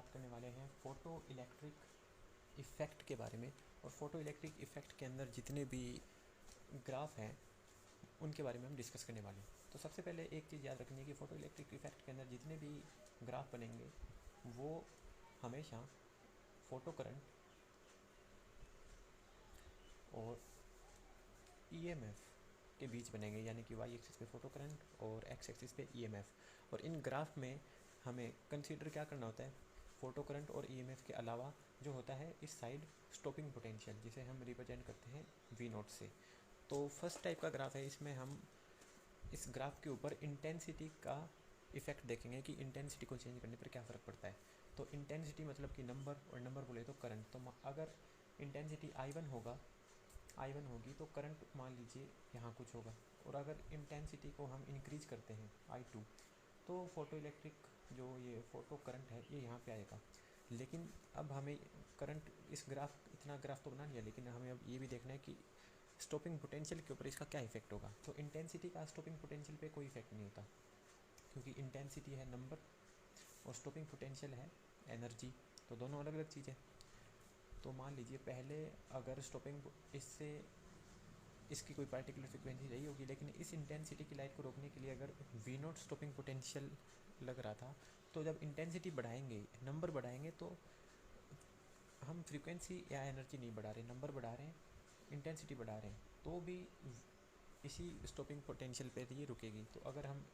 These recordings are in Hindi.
बात करने वाले हैं फ़ोटो इलेक्ट्रिक इफ़ेक्ट के बारे में। और फ़ोटो इलेक्ट्रिक इफ़ेक्ट के अंदर जितने भी ग्राफ हैं उनके बारे में हम डिस्कस करने वाले हैं। तो सबसे पहले एक चीज़ याद रखनी है कि फ़ोटो इलेक्ट्रिक इफ़ेक्ट के अंदर जितने भी ग्राफ बनेंगे वो हमेशा फ़ोटो करंट और ईएमएफ के बीच बनेंगे, यानी कि वाई एक्सिस पे फ़ोटो करंट और एक्स एक्सिस पे ईएमएफ। और इन ग्राफ में हमें कंसीडर क्या करना होता है, फ़ोटो करंट और ईएमएफ के अलावा जो होता है इस साइड स्टॉपिंग पोटेंशियल, जिसे हम रिप्रेजेंट करते हैं वी नोट से। तो फर्स्ट टाइप का ग्राफ है, इसमें हम इस ग्राफ के ऊपर इंटेंसिटी का इफ़ेक्ट देखेंगे कि इंटेंसिटी को चेंज करने पर क्या फ़र्क पड़ता है। तो इंटेंसिटी मतलब कि नंबर, और नंबर बोले तो करंट। तो अगर इंटेंसिटी I1 होगी तो करंट मान लीजिए यहाँ कुछ होगा। और अगर इंटेंसिटी को हम इंक्रीज करते हैं I2, तो फ़ोटो इलेक्ट्रिक जो ये फ़ोटो करंट है ये यहाँ पे आएगा। लेकिन अब हमें करंट इस ग्राफ, इतना ग्राफ तो बना लिया, लेकिन हमें अब ये भी देखना है कि स्टॉपिंग पोटेंशियल के ऊपर इसका क्या इफेक्ट होगा। तो इंटेंसिटी का स्टॉपिंग पोटेंशियल पे कोई इफेक्ट नहीं होता, क्योंकि इंटेंसिटी है नंबर और स्टॉपिंग पोटेंशियल है एनर्जी, तो दोनों अलग अलग चीज़ है। तो मान लीजिए पहले अगर स्टॉपिंग इससे इसकी कोई पार्टिकुलर फ्रिक्वेंसी रही होगी, लेकिन इस इंटेंसिटी की लाइट को रोकने के लिए अगर वी नॉट स्टॉपिंग पोटेंशियल लग रहा था, तो जब इंटेंसिटी बढ़ाएंगे, नंबर बढ़ाएंगे, तो हम फ्रीक्वेंसी या एनर्जी नहीं बढ़ा रहे, नंबर बढ़ा रहे हैं, इंटेंसिटी बढ़ा रहे हैं, तो भी इसी स्टॉपिंग पोटेंशियल पे ये रुकेगी। तो अगर हम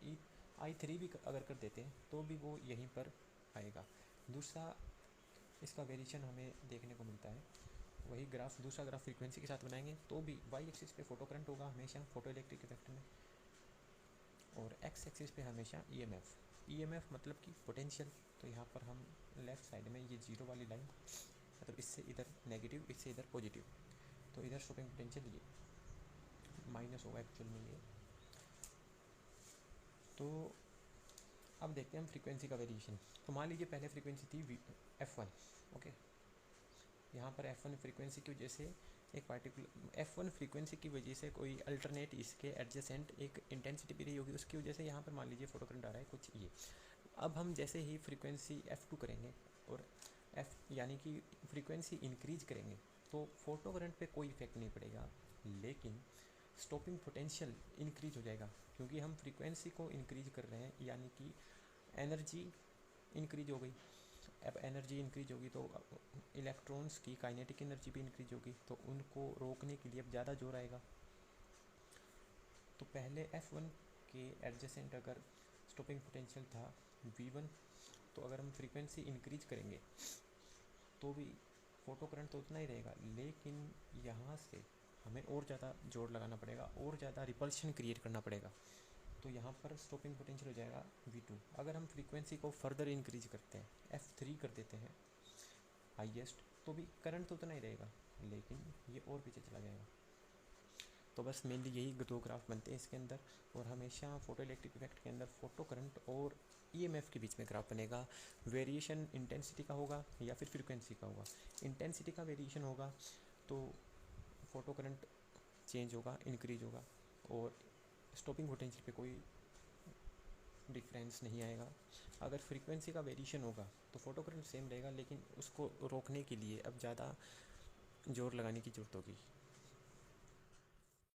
I3 भी अगर कर देते हैं तो भी वो यहीं पर आएगा। दूसरा इसका वेरिएशन हमें देखने को मिलता है, वही ग्राफ, दूसरा ग्राफ फ्रीक्वेंसी के साथ बनाएंगे तो भी वाई एक्सिस पे फोटो करंट होगा हमेशा फोटो इलेक्ट्रिक इफेक्ट में, और एक्स एक्सिस पे हमेशा ईएमएफ मतलब कि पोटेंशियल। तो यहाँ पर हम लेफ़्ट साइड में ये जीरो वाली लाइन, मतलब इससे इधर नेगेटिव, इससे इधर पॉजिटिव, तो इधर स्टॉपिंग पोटेंशियल ये माइनस होगा एक्चुअल में ये। तो अब देखते हैं हम फ्रीक्वेंसी का वेरिएशन। तो मान लीजिए पहले फ्रीक्वेंसी थी F1, ओके। यहाँ पर F1 फ्रीक्वेंसी की वजह से एक पार्टिकुलर F1 फ्रीक्वेंसी की वजह से कोई अल्टरनेट इसके एडजेसेंट एक इंटेंसिटी भी रही होगी, उसकी वजह से यहाँ पर मान लीजिए फोटो करंट आ रहा है कुछ ये। अब हम जैसे ही फ्रीक्वेंसी F2 करेंगे और यानी कि फ्रीक्वेंसी इंक्रीज करेंगे, तो फोटो करंट पे कोई इफेक्ट नहीं पड़ेगा, लेकिन स्टॉपिंग पोटेंशियल इंक्रीज हो जाएगा, क्योंकि हम फ्रीक्वेंसी को इंक्रीज कर रहे हैं, यानी कि एनर्जी इंक्रीज हो गई। अब एनर्जी इंक्रीज होगी तो इलेक्ट्रॉन्स की काइनेटिक एनर्जी भी इंक्रीज होगी, तो उनको रोकने के लिए अब ज़्यादा जोर आएगा। तो पहले F1 के एडजेसेंट अगर स्टॉपिंग पोटेंशियल था V1, तो अगर हम फ्रीक्वेंसी इंक्रीज करेंगे तो भी फोटो करंट तो उतना ही रहेगा, लेकिन यहाँ से हमें और ज़्यादा जोर लगाना पड़ेगा और ज़्यादा रिपल्शन क्रिएट करना पड़ेगा। तो यहाँ पर स्टॉपिंग पोटेंशियल हो जाएगा V2। अगर हम फ्रीक्वेंसी को फर्दर इंक्रीज करते हैं, F3 कर देते हैं हाईएस्ट, तो भी करंट तो उतना ही रहेगा, लेकिन ये और पीछे चला जाएगा। तो बस मेनली यही दो ग्राफ बनते हैं इसके अंदर, और हमेशा फोटो इलेक्ट्रिक इफेक्ट के अंदर फोटो करंट और ईएमएफ के बीच में ग्राफ बनेगा। वेरिएशन इंटेंसिटी का होगा या फिर फ्रीक्वेंसी का होगा। इंटेंसिटी का वेरिएशन होगा तो फोटो करंट चेंज होगा, इंक्रीज होगा, और स्टॉपिंग पोटेंशियल पे कोई डिफरेंस नहीं आएगा। अगर फ्रीक्वेंसी का वेरिएशन होगा तो फोटो करंट सेम रहेगा, लेकिन उसको रोकने के लिए अब ज़्यादा जोर लगाने की ज़रूरत होगी।